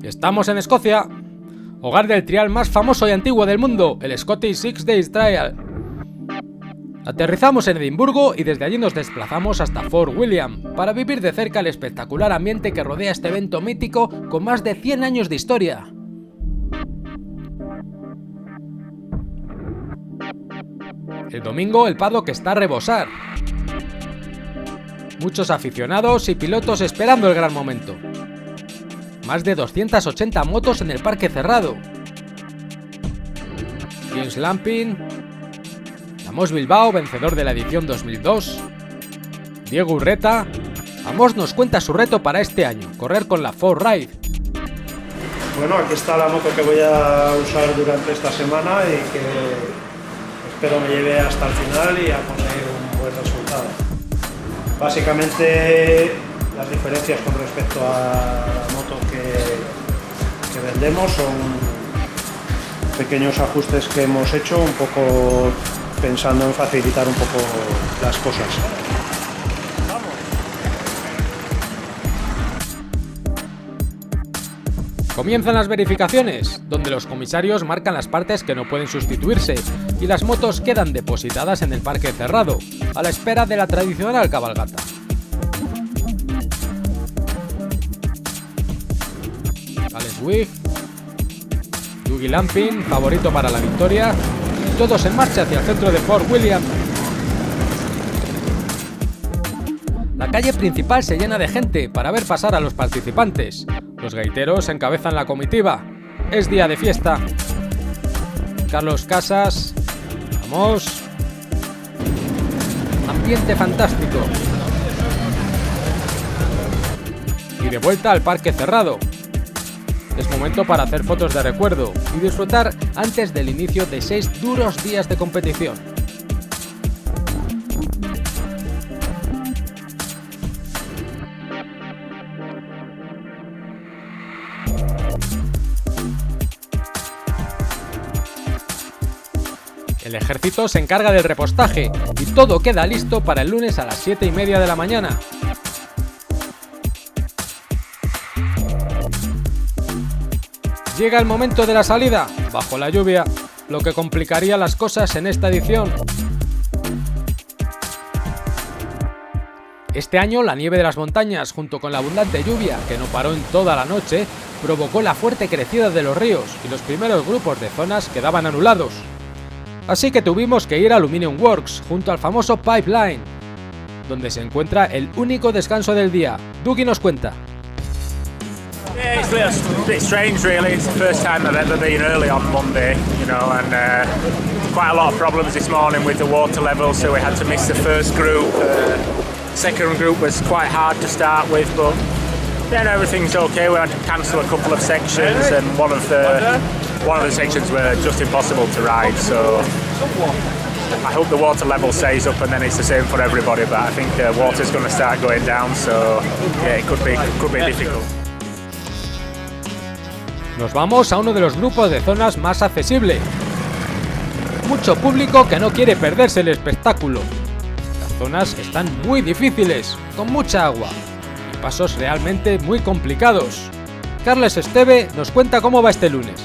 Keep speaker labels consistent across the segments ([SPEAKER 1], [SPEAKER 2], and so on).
[SPEAKER 1] Estamos en Escocia, hogar del trial más famoso y antiguo del mundo, el Scottish Six Days Trial. Aterrizamos en Edimburgo y desde allí nos desplazamos hasta Fort William para vivir de cerca el espectacular ambiente que rodea este evento mítico con más de 100 años de historia. El domingo el paddock está a rebosar. Muchos aficionados y pilotos esperando el gran momento. Más de 280 motos en el parque cerrado. James Lampin, Amos Bilbao, vencedor de la edición 2002. Diego Urreta. Amos nos cuenta su reto para este año, correr con la Ford Ride.
[SPEAKER 2] Bueno, aquí está la moto que voy a usar durante esta semana y que espero me lleve hasta el final y a conseguir un buen resultado. Básicamente las diferencias con respecto a la moto que vendemos son pequeños ajustes que hemos hecho, un poco pensando en facilitar un poco las cosas.
[SPEAKER 1] Comienzan las verificaciones, donde los comisarios marcan las partes que no pueden sustituirse y las motos quedan depositadas en el parque cerrado, a la espera de la tradicional cabalgata. Alex Wigg, Dougie Lampin, favorito para la victoria, y todos en marcha hacia el centro de Fort William. La calle principal se llena de gente para ver pasar a los participantes. Los gaiteros encabezan la comitiva. Es día de fiesta. Carlos Casas, Amos. Ambiente fantástico. Y de vuelta al parque cerrado. Es momento para hacer fotos de recuerdo y disfrutar antes del inicio de 6 duros días de competición. El ejército se encarga del repostaje y todo queda listo para el lunes a las 7:30 de la mañana. Llega el momento de la salida, bajo la lluvia, lo que complicaría las cosas en esta edición. Este año la nieve de las montañas, junto con la abundante lluvia, que no paró en toda la noche, provocó la fuerte crecida de los ríos y los primeros grupos de zonas quedaban anulados. Así que tuvimos que ir a Aluminium Works, junto al famoso Pipeline, donde se encuentra el único descanso del día. Dougie nos cuenta.
[SPEAKER 3] Yeah, it's a bit strange really. It's the first time I've ever been early on Monday, you know, and quite a lot of problems this morning with the water level, so we had to miss the first group. Second group was quite hard to start with, but then everything's okay. We had to cancel a couple of sections, and one of the sections were just impossible to ride, so I hope the water level stays up and then it's the same for everybody, but I think the water's going to start going down, so yeah, it could be difficult.
[SPEAKER 1] Nos vamos a uno de los grupos de zonas más accesible. Mucho público que no quiere perderse el espectáculo. Las zonas están muy difíciles, con mucha agua y pasos realmente muy complicados. Carles Esteve nos cuenta cómo va este lunes.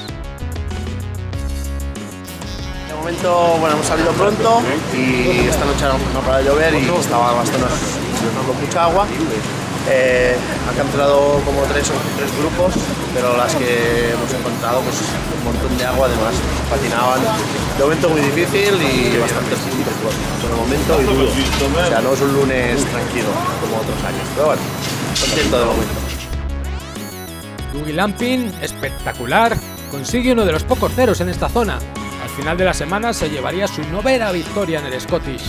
[SPEAKER 4] De momento, bueno, hemos salido pronto y esta noche no para de llover y estaba bastante con mucha agua. Han cancelado como tres grupos, pero las que hemos encontrado, pues un montón de agua, además patinaban. De momento muy difícil y bastante puntos por el momento y duro. O sea, no es un lunes tranquilo como otros años, pero bueno, contento de momento.
[SPEAKER 1] Dougie Lampin, espectacular, consigue uno de los pocos ceros en esta zona. Al final de la semana se llevaría su 9ª victoria en el Scottish.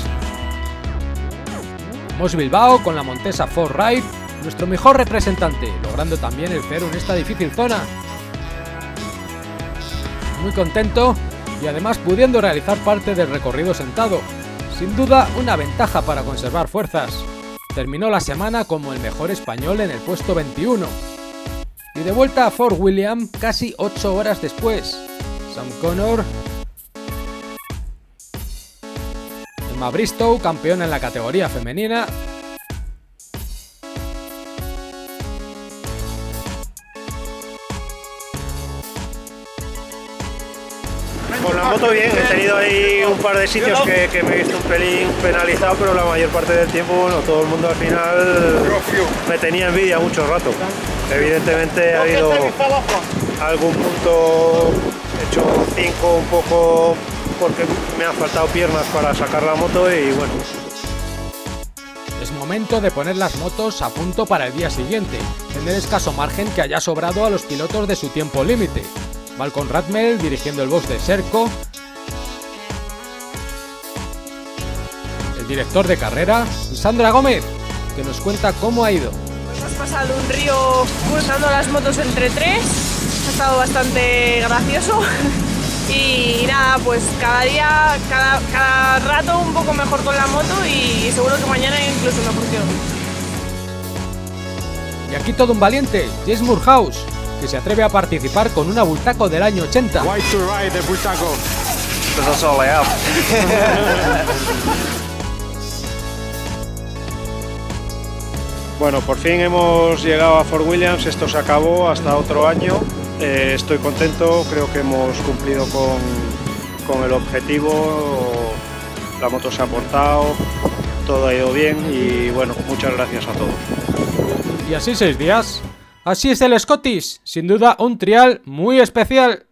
[SPEAKER 1] Amos Bilbao con la Montesa Ford Ride, nuestro mejor representante, logrando también el cero en esta difícil zona. Muy contento y además pudiendo realizar parte del recorrido sentado. Sin duda una ventaja para conservar fuerzas. Terminó la semana como el mejor español en el puesto 21. Y de vuelta a Fort William casi 8 horas después. Sam Connor, Emma Bristow, campeona en la categoría femenina,
[SPEAKER 2] Con la moto bien, he tenido ahí un par de sitios que me he visto un pelín penalizado, pero la mayor parte del tiempo, bueno, todo el mundo al final me tenía envidia mucho rato. Evidentemente ha habido algún punto hecho 5 un poco porque me han faltado piernas para sacar la moto y bueno.
[SPEAKER 1] Es momento de poner las motos a punto para el día siguiente, tener escaso margen que haya sobrado a los pilotos de su tiempo límite. Malcolm Radmel dirigiendo el box de Serco, el director de carrera, y Sandra Gómez, que nos cuenta cómo ha ido.
[SPEAKER 5] Hemos pasado un río pulsando las motos entre tres, ha estado bastante gracioso y nada, pues cada día, cada rato un poco mejor con la moto y seguro que mañana incluso mejor que hoy.
[SPEAKER 1] Y aquí todo un valiente, Jess Murhouse, que se atreve a participar con una Bultaco del año 80.
[SPEAKER 6] Why to ride the Bultaco?
[SPEAKER 4] Because that's all I have.
[SPEAKER 2] Bueno, por fin hemos llegado a Fort Williams, esto se acabó hasta otro año. Estoy contento, creo que hemos cumplido con el objetivo, la moto se ha portado, todo ha ido bien y bueno, muchas gracias a todos.
[SPEAKER 1] Y así 6 días. Así es el Scottish, sin duda un trial muy especial.